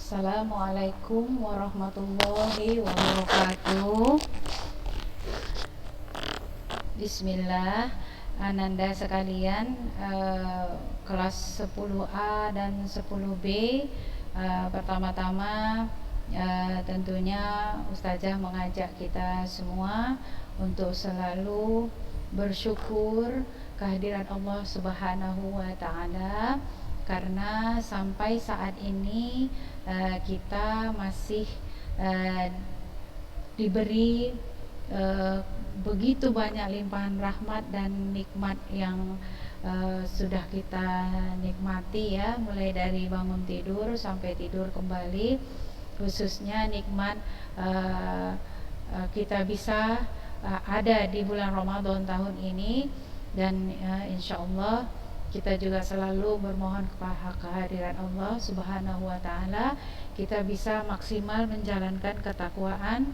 Assalamualaikum warahmatullahi wabarakatuh. Bismillah, Ananda sekalian, kelas 10A dan 10B. Pertama-tama tentunya Ustazah mengajak kita semua untuk selalu bersyukur kehadiran Allah Subhanahu wa Ta'ala, karena sampai saat ini kita masih diberi begitu banyak limpahan rahmat dan nikmat yang sudah kita nikmati ya, mulai dari bangun tidur sampai tidur kembali. Khususnya nikmat kita bisa ada di bulan Ramadan tahun ini, dan insya Allah kita juga selalu bermohon kepada kehadiran Allah Subhanahu wa Ta'ala, kita bisa maksimal menjalankan ketakwaan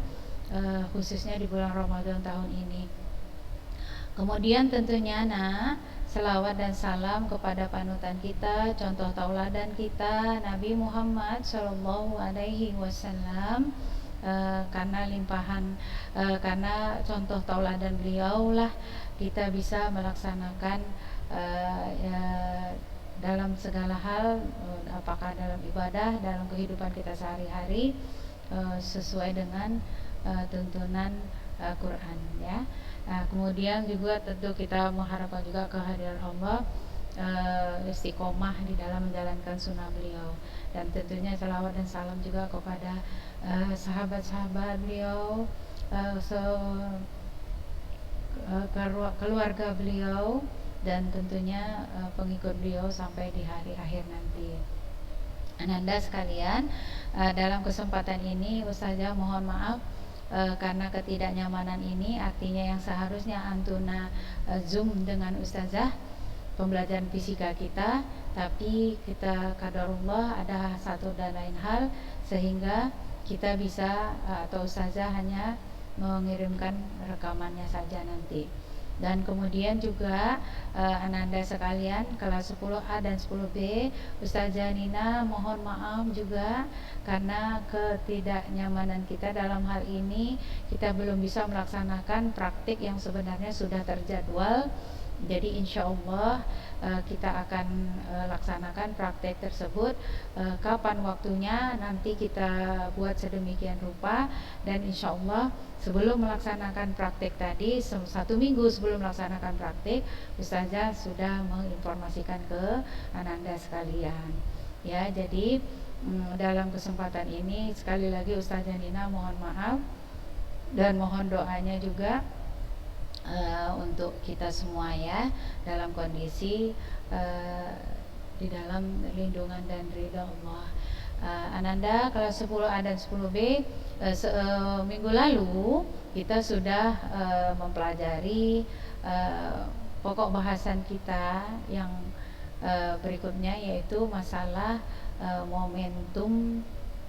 khususnya di bulan Ramadan tahun ini. Kemudian tentunya selawat dan salam kepada panutan kita, contoh tauladan kita, Nabi Muhammad Shallallahu Alaihi Wasallam. Karena limpahan, karena contoh tauladan beliau lah kita bisa melaksanakan dalam segala hal, apakah dalam ibadah, dalam kehidupan kita sehari-hari, sesuai dengan tuntunan Quran ya. Kemudian juga tentu kita mengharapkan juga kehadiran Allah, istiqomah di dalam menjalankan sunnah beliau, dan tentunya salawat dan salam juga kepada sahabat-sahabat beliau, keluarga beliau, dan tentunya pengikut beliau sampai di hari akhir nanti. Ananda sekalian, dalam kesempatan ini Ustazah mohon maaf karena ketidaknyamanan ini, artinya yang seharusnya Antuna Zoom dengan Ustazah pembelajaran fisika kita, tapi kita qadarullah ada satu dan lain hal sehingga kita bisa atau Ustazah hanya mengirimkan rekamannya saja nanti. Dan kemudian juga Ananda sekalian kelas 10A dan 10B, Ustazah Nina mohon maaf juga karena ketidaknyamanan kita dalam hal ini, kita belum bisa melaksanakan praktik yang sebenarnya sudah terjadwal. Jadi insya Allah kita akan laksanakan praktek tersebut. Kapan waktunya nanti kita buat sedemikian rupa, dan insya Allah sebelum melaksanakan praktek tadi, 1 minggu sebelum melaksanakan praktek, Ustazah sudah menginformasikan ke Ananda sekalian ya. Jadi dalam kesempatan ini sekali lagi Ustazah Nina mohon maaf dan mohon doanya juga untuk kita semua ya, dalam kondisi di dalam lindungan dan ridha Allah. Ananda kelas 10A dan 10B, minggu lalu kita sudah mempelajari pokok bahasan kita yang berikutnya, yaitu masalah momentum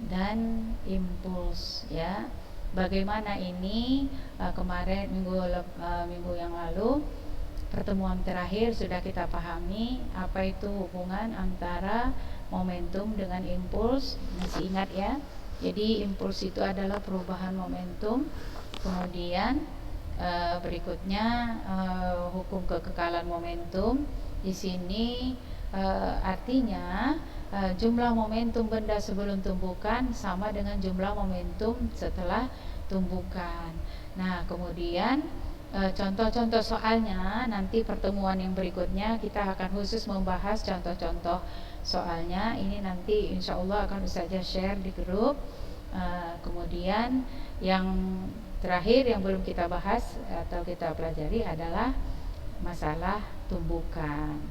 dan impuls ya. Bagaimana ini kemarin minggu yang lalu, pertemuan terakhir sudah kita pahami apa itu hubungan antara momentum dengan impuls. Masih ingat ya? Jadi impuls itu adalah perubahan momentum. Kemudian berikutnya hukum kekekalan momentum. Di sini artinya jumlah momentum benda sebelum tumbukan sama dengan jumlah momentum setelah tumbukan. Nah, kemudian contoh-contoh soalnya nanti pertemuan yang berikutnya kita akan khusus membahas contoh-contoh soalnya. Ini nanti insya Allah akan Ustazah share di grup. Kemudian yang terakhir yang belum kita bahas atau kita pelajari adalah masalah tumbukan.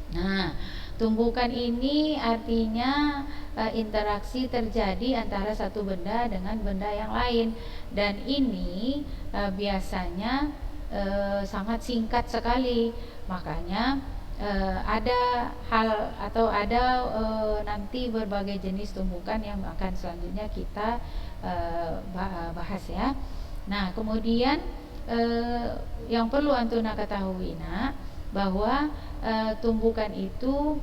Nah, tumbukan ini artinya interaksi terjadi antara satu benda dengan benda yang lain, dan ini biasanya sangat singkat sekali. Makanya ada hal atau ada nanti berbagai jenis tumbukan yang akan selanjutnya kita bahas ya. Nah, kemudian yang perlu Antuna ketahui bahwa tumbukan itu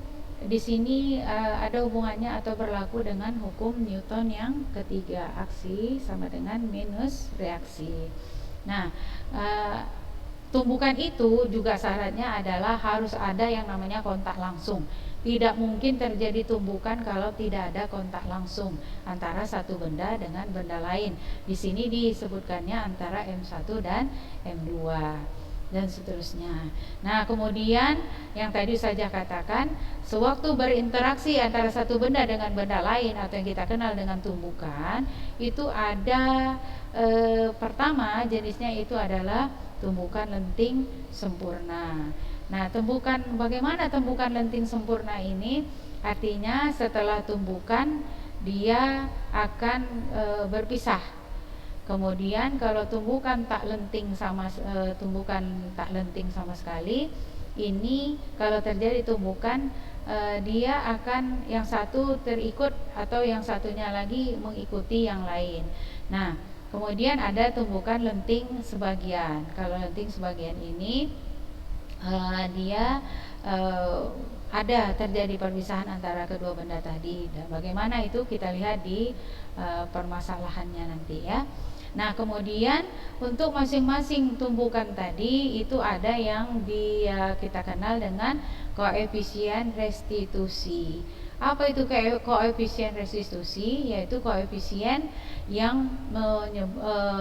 di sini ada hubungannya atau berlaku dengan hukum Newton yang ketiga, aksi sama dengan minus reaksi. Nah, tumbukan itu juga syaratnya adalah harus ada yang namanya kontak langsung. Tidak mungkin terjadi tumbukan kalau tidak ada kontak langsung antara satu benda dengan benda lain. Di sini disebutkannya antara M1 dan M2 dan seterusnya. Nah, kemudian yang tadi saja katakan, sewaktu berinteraksi antara satu benda dengan benda lain atau yang kita kenal dengan tumbukan, itu ada pertama jenisnya itu adalah tumbukan lenting sempurna. Nah, bagaimana tumbukan lenting sempurna ini? Artinya setelah tumbukan dia akan berpisah. Kemudian kalau tumbukan tak lenting sama sekali, ini kalau terjadi tumbukan dia akan yang satu terikut atau yang satunya lagi mengikuti yang lain. Nah, kemudian ada tumbukan lenting sebagian. Kalau lenting sebagian ini dia ada terjadi perpisahan antara kedua benda tadi. Dan bagaimana itu kita lihat di permasalahannya nanti ya. Nah, kemudian untuk masing-masing tumbukan tadi itu ada yang kita kenal dengan koefisien restitusi. Apa itu koefisien restitusi? Yaitu koefisien yang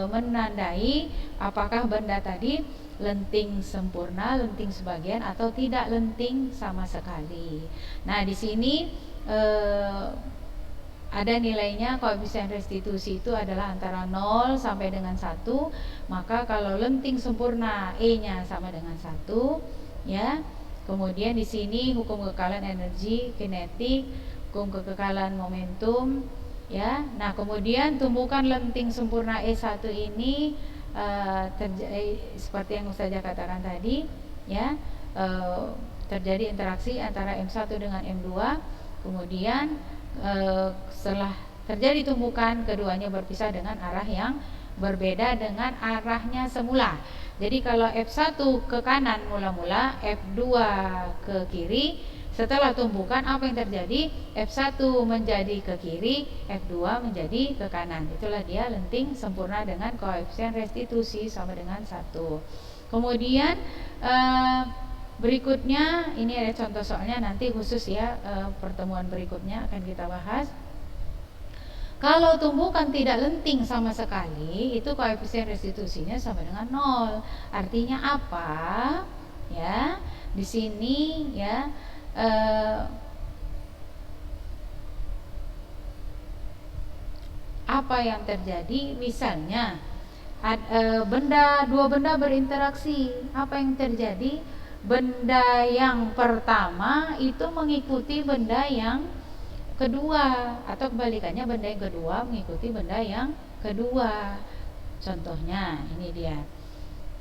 menandai apakah benda tadi lenting sempurna, lenting sebagian, atau tidak lenting sama sekali. Nah, di sini ada nilainya. Koefisien restitusi itu adalah antara 0 sampai dengan 1. Maka kalau lenting sempurna E-nya sama dengan 1, ya. Kemudian di sini hukum kekekalan energi kinetik, hukum kekekalan momentum, ya. Nah, kemudian tumbukan lenting sempurna E1 ini seperti yang saya katakan tadi, ya, terjadi interaksi antara M1 dengan M2. Kemudian setelah terjadi tumbukan, keduanya berpisah dengan arah yang berbeda dengan arahnya semula. Jadi kalau F1 ke kanan mula-mula, F2 ke kiri. Setelah tumbukan, apa yang terjadi? F1 menjadi ke kiri, F2 menjadi ke kanan. Itulah dia lenting sempurna dengan koefisien restitusi sama dengan 1. Kemudian berikutnya, ini ada contoh soalnya nanti khusus ya, pertemuan berikutnya akan kita bahas. Kalau tumbukan tidak lenting sama sekali, itu koefisien restitusinya sama dengan 0. Artinya apa? Ya, di sini ya, apa yang terjadi? Misalnya dua benda berinteraksi, apa yang terjadi? Benda yang pertama itu mengikuti benda yang kedua, atau kebalikannya, benda yang kedua mengikuti benda yang kedua. Contohnya ini dia,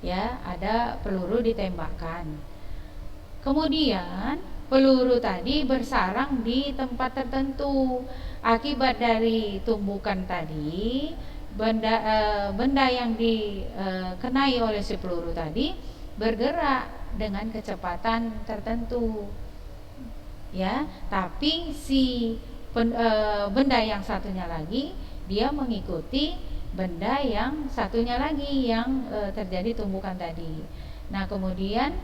ya, ada peluru ditembakkan. Kemudian peluru tadi bersarang di tempat tertentu. Akibat dari tumbukan tadi, benda yang dikenai oleh si peluru tadi bergerak dengan kecepatan tertentu, ya. Tapi si benda yang satunya lagi dia mengikuti benda yang satunya lagi yang terjadi tumbukan tadi. Nah, kemudian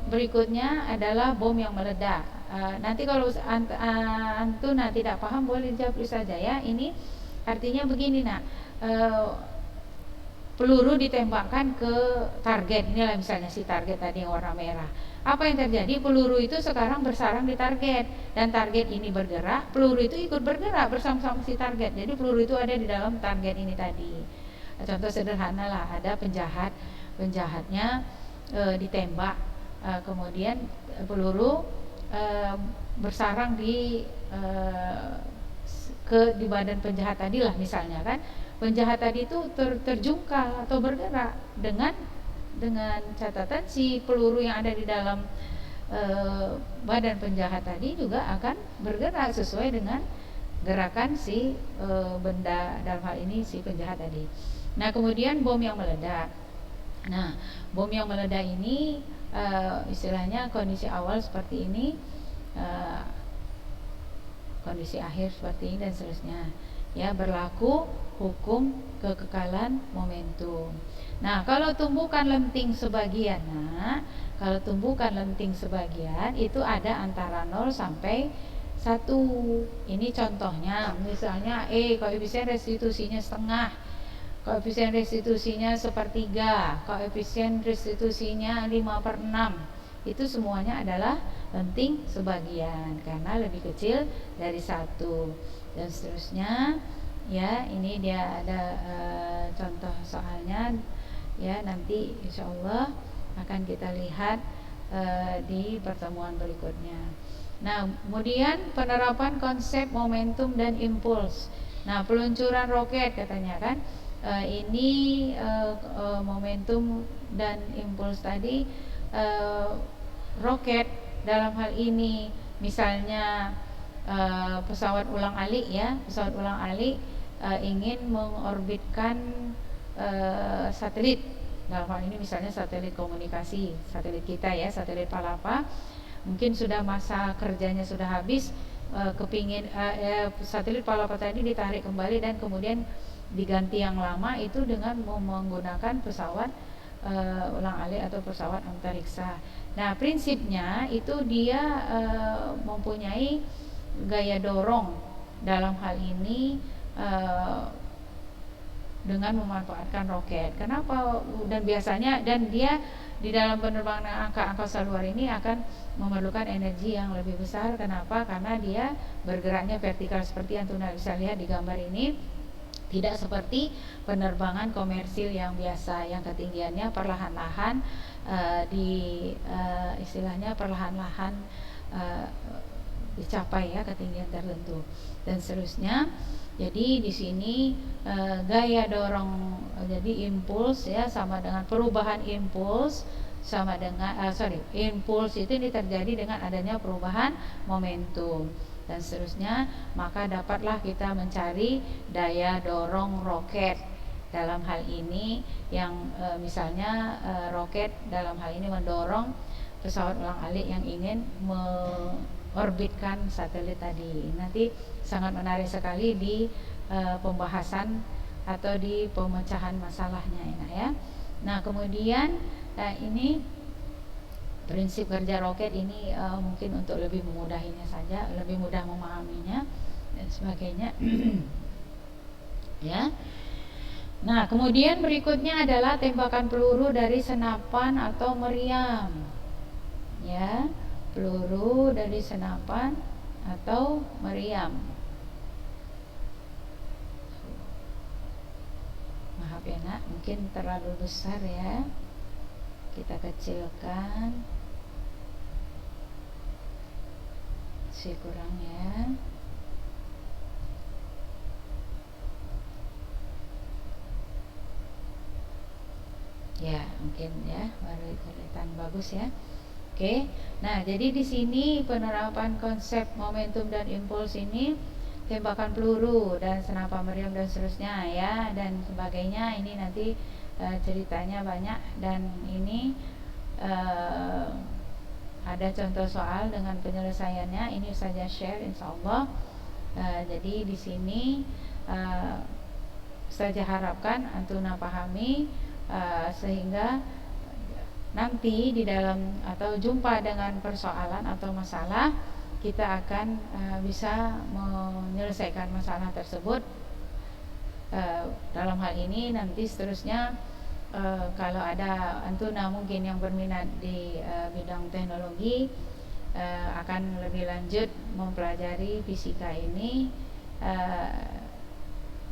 berikutnya adalah bom yang meledak. Nanti kalau antum tidak paham boleh jawab saja ya. Ini artinya begini, nak, peluru ditembakkan ke target. Inilah misalnya si target tadi yang warna merah. Apa yang terjadi? Peluru itu sekarang bersarang di target, dan target ini bergerak, peluru itu ikut bergerak bersama-sama si target. Jadi peluru itu ada di dalam target ini tadi. Contoh sederhana lah, ada penjahatnya ditembak, kemudian peluru bersarang di badan penjahat tadi lah misalnya, kan. Penjahat tadi itu terjungkal atau bergerak dengan catatan si peluru yang ada di dalam badan penjahat tadi juga akan bergerak sesuai dengan gerakan si benda, dalam hal ini si penjahat tadi. Nah, kemudian bom yang meledak. Nah, bom yang meledak ini istilahnya kondisi awal seperti ini. kondisi akhir seperti ini dan seterusnya. Ya, berlaku hukum kekekalan momentum. Nah, kalau tumbukan lenting sebagian, kalau tumbukan lenting sebagian itu ada antara 0 sampai 1. Ini contohnya, misalnya koefisien restitusinya setengah, koefisien restitusinya 1/3, koefisien restitusinya 5/6. Itu semuanya adalah lenting sebagian karena lebih kecil dari 1 dan seterusnya. Ya, ini dia ada contoh soalnya ya, nanti insya Allah akan kita lihat di pertemuan berikutnya. Nah, kemudian penerapan konsep momentum dan impuls. Nah, peluncuran roket katanya kan, ini momentum dan impuls tadi. Roket dalam hal ini misalnya pesawat ulang-alik ya, pesawat ulang-alik ingin mengorbitkan satelit. Dalam hal ini misalnya satelit komunikasi, satelit kita ya, satelit Palapa, mungkin sudah masa kerjanya sudah habis, kepingin satelit Palapa tadi ditarik kembali dan kemudian diganti yang lama itu dengan menggunakan pesawat ulang-alik atau pesawat antariksa. Nah, prinsipnya itu dia mempunyai gaya dorong dalam hal ini dengan memanfaatkan roket. Kenapa? Dan biasanya dia di dalam penerbangan angkasa luar ini akan memerlukan energi yang lebih besar. Kenapa? Karena dia bergeraknya vertikal seperti yang Tuna bisa lihat di gambar ini. Tidak seperti penerbangan komersil yang biasa, yang ketinggiannya perlahan-lahan istilahnya perlahan-lahan dicapai ya ketinggian tertentu dan seterusnya. Jadi di sini gaya dorong, jadi impuls ya sama dengan perubahan impuls sama dengan impuls itu ini terjadi dengan adanya perubahan momentum dan seterusnya, maka dapatlah kita mencari daya dorong roket dalam hal ini yang misalnya roket dalam hal ini mendorong pesawat ulang-alik yang ingin mengorbitkan satelit tadi. Nanti sangat menarik sekali di pembahasan atau di pemecahan masalahnya ya. Nah, kemudian ini prinsip kerja roket ini mungkin untuk lebih memudahinya saja, lebih mudah memahaminya dan sebagainya. Ya. Nah, kemudian berikutnya adalah tembakan peluru dari senapan atau meriam. Ya, peluru dari senapan atau meriam. Maaf ya nak, mungkin terlalu besar ya. Kita kecilkan. Kurang ya. Ya, mungkin ya baru kelihatan bagus ya. Oke. Nah, jadi di sini penerapan konsep momentum dan impuls ini, tembakan peluru dan senapan meriam dan seterusnya ya dan sebagainya, ini nanti ceritanya banyak dan ini ada contoh soal dengan penyelesaiannya. Ini saja share insyaallah. Jadi di sini saja harapkan Antuna pahami sehingga nanti di dalam atau jumpa dengan persoalan atau masalah kita akan bisa menyelesaikan masalah tersebut. Dalam hal ini nanti seterusnya kalau ada Antuna mungkin yang berminat di bidang teknologi akan lebih lanjut mempelajari fisika ini,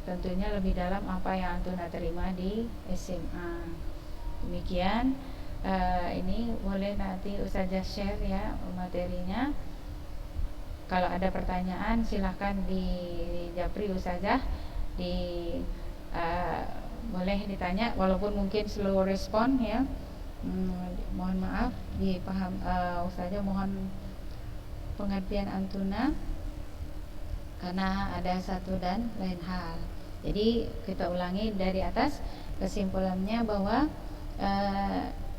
tentunya lebih dalam apa yang Antuna terima di SMA. Demikian, ini boleh nanti Ustazah share ya materinya. Kalau ada pertanyaan silahkan di Japri Ustazah boleh ditanya walaupun mungkin slow respon ya. Mohon maaf dipaham Ustazah, mohon pengertian Antuna karena ada satu dan lain hal. Jadi kita ulangi dari atas, kesimpulannya bahwa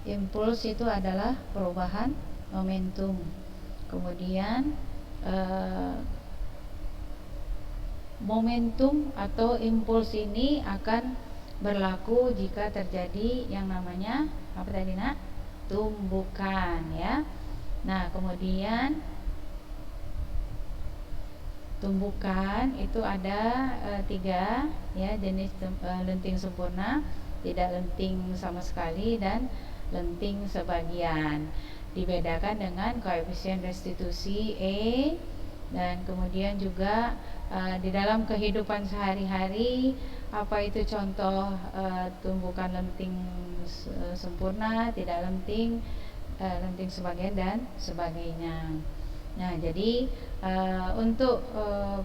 impuls itu adalah perubahan momentum, Kemudian momentum atau impuls ini akan berlaku jika terjadi yang namanya apa tadi nak? Tumbukan, ya. Nah, kemudian tumbukan itu ada 3 ya jenis, lenting sempurna, tidak lenting sama sekali, dan lenting sebagian. Dibedakan dengan koefisien restitusi E. Dan kemudian juga di dalam kehidupan sehari-hari, apa itu contoh tumbukan lenting sempurna, tidak lenting, lenting sebagian, dan sebagainya. Nah, jadi untuk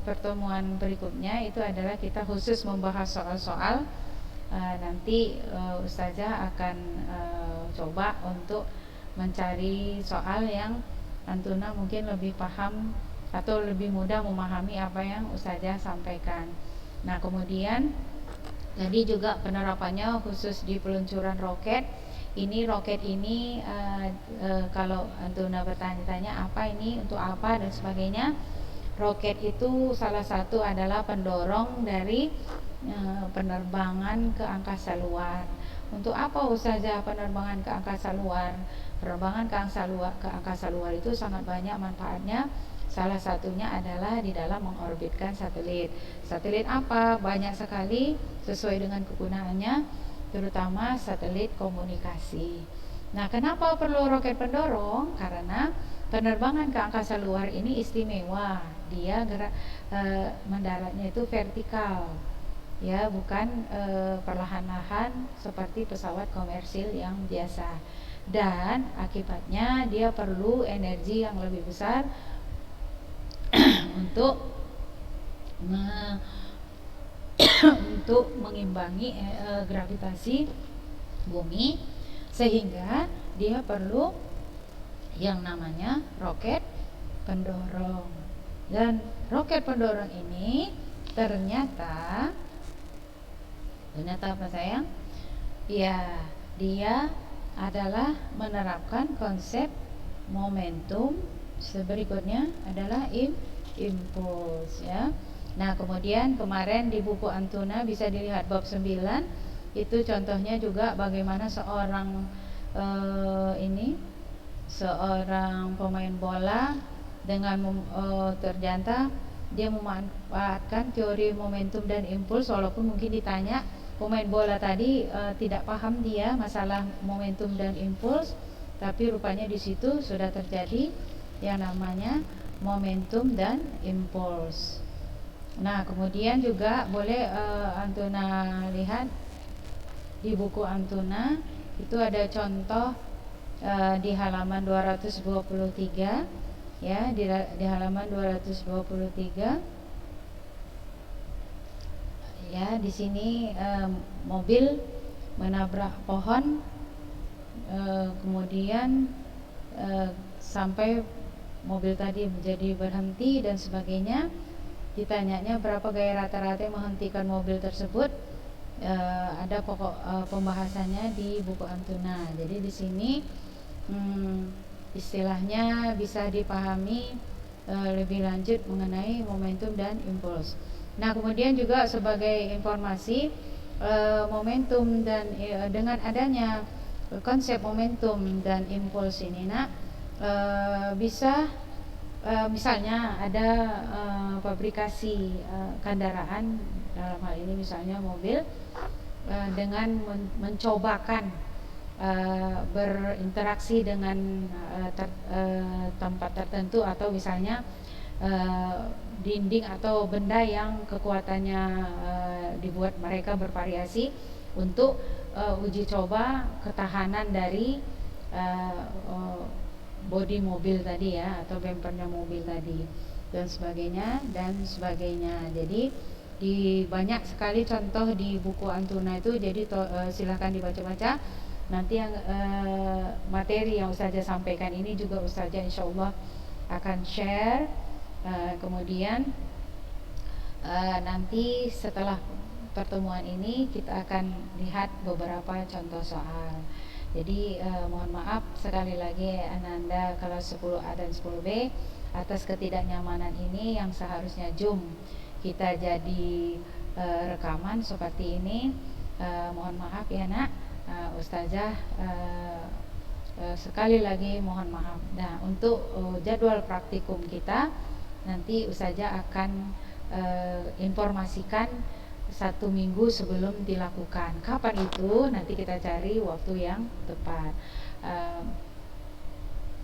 pertemuan berikutnya itu adalah kita khusus membahas soal-soal. Nanti Ustazah akan coba untuk mencari soal yang Antuna mungkin lebih paham atau lebih mudah memahami apa yang Ustazah sampaikan. Nah, kemudian tadi juga penerapannya khusus di peluncuran roket. Ini roket ini kalau Antuna bertanya-tanya apa ini, untuk apa dan sebagainya. Roket itu salah satu adalah pendorong dari penerbangan ke angkasa luar. Untuk apa Ustazah penerbangan ke angkasa luar? Penerbangan ke angkasa luar itu sangat banyak manfaatnya. Salah satunya adalah di dalam mengorbitkan satelit. Satelit apa? Banyak sekali sesuai dengan kegunaannya, terutama satelit komunikasi. Nah, kenapa perlu roket pendorong? Karena penerbangan ke angkasa luar ini istimewa. Dia mendaratnya itu vertikal, ya, bukan perlahan-lahan seperti pesawat komersil yang biasa. Dan akibatnya dia perlu energi yang lebih besar untuk untuk mengimbangi gravitasi bumi, sehingga dia perlu yang namanya roket pendorong. Dan roket pendorong ini ternyata apa sayang? Ya, dia adalah menerapkan konsep momentum. Berikutnya adalah impuls, ya. Nah, kemudian kemarin di buku Antuna bisa dilihat bab 9. Itu contohnya juga bagaimana seorang seorang pemain bola dengan ternyata dia memanfaatkan teori momentum dan impuls, walaupun mungkin ditanya pemain bola tadi tidak paham dia masalah momentum dan impuls, tapi rupanya di situ sudah terjadi yang namanya momentum dan impuls. Nah, kemudian juga boleh Antuna lihat di buku Antuna itu ada contoh di halaman 223, ya, di halaman 223. Ya, di sini mobil menabrak pohon, kemudian sampai mobil tadi menjadi berhenti dan sebagainya. Ditanyanya berapa gaya rata-rata yang menghentikan mobil tersebut, ada pokok pembahasannya di buku Antuna. Jadi di sini istilahnya bisa dipahami lebih lanjut mengenai momentum dan impuls. Nah, kemudian juga sebagai informasi, momentum dan dengan adanya konsep momentum dan impuls ini bisa misalnya ada fabrikasi kendaraan, dalam hal ini misalnya mobil, dengan mencobakan berinteraksi dengan tempat tertentu, atau misalnya dinding atau benda yang kekuatannya dibuat mereka bervariasi untuk uji coba ketahanan dari bodi mobil tadi, ya, atau bempernya mobil tadi, dan sebagainya. Jadi di banyak sekali contoh di buku Antuna itu. Jadi silahkan dibaca-baca. Nanti yang materi yang Ustazah sampaikan ini juga Ustazah insyaallah akan share. Kemudian nanti setelah pertemuan ini kita akan lihat beberapa contoh soal. Jadi mohon maaf sekali lagi Ananda kelas 10A dan 10B atas ketidaknyamanan ini yang seharusnya Zoom kita jadi rekaman seperti ini. Mohon maaf ya nak, Ustazah sekali lagi mohon maaf. Nah, untuk jadwal praktikum kita nanti Ustazah akan informasikan 1 minggu sebelum dilakukan. Kapan itu? Nanti kita cari waktu yang tepat.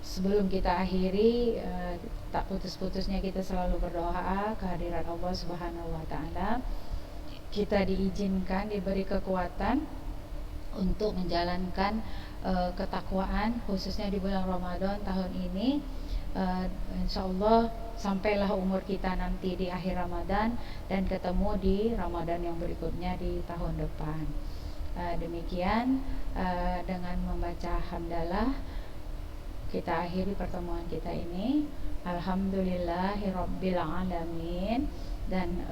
Sebelum kita akhiri, tak putus-putusnya kita selalu berdoa kehadirat Allah Subhanahu wa taala. Kita diizinkan, diberi kekuatan untuk menjalankan ketakwaan khususnya di bulan Ramadan tahun ini. Insyaallah sampailah umur kita nanti di akhir Ramadan dan ketemu di Ramadan yang berikutnya di tahun depan. Demikian dengan membaca hamdalah kita akhiri pertemuan kita ini. Alhamdulillahirabbil alamin. Dan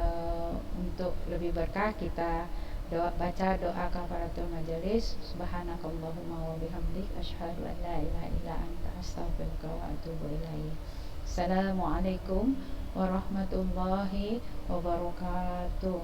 untuk lebih berkah kita baca doa kafaratul majelis. Subhanakallahumma wa bihamdik asyhadu an la ilaha illa anta astaghfiruka wa atubu ilaik. Assalamualaikum warahmatullahi wabarakatuh.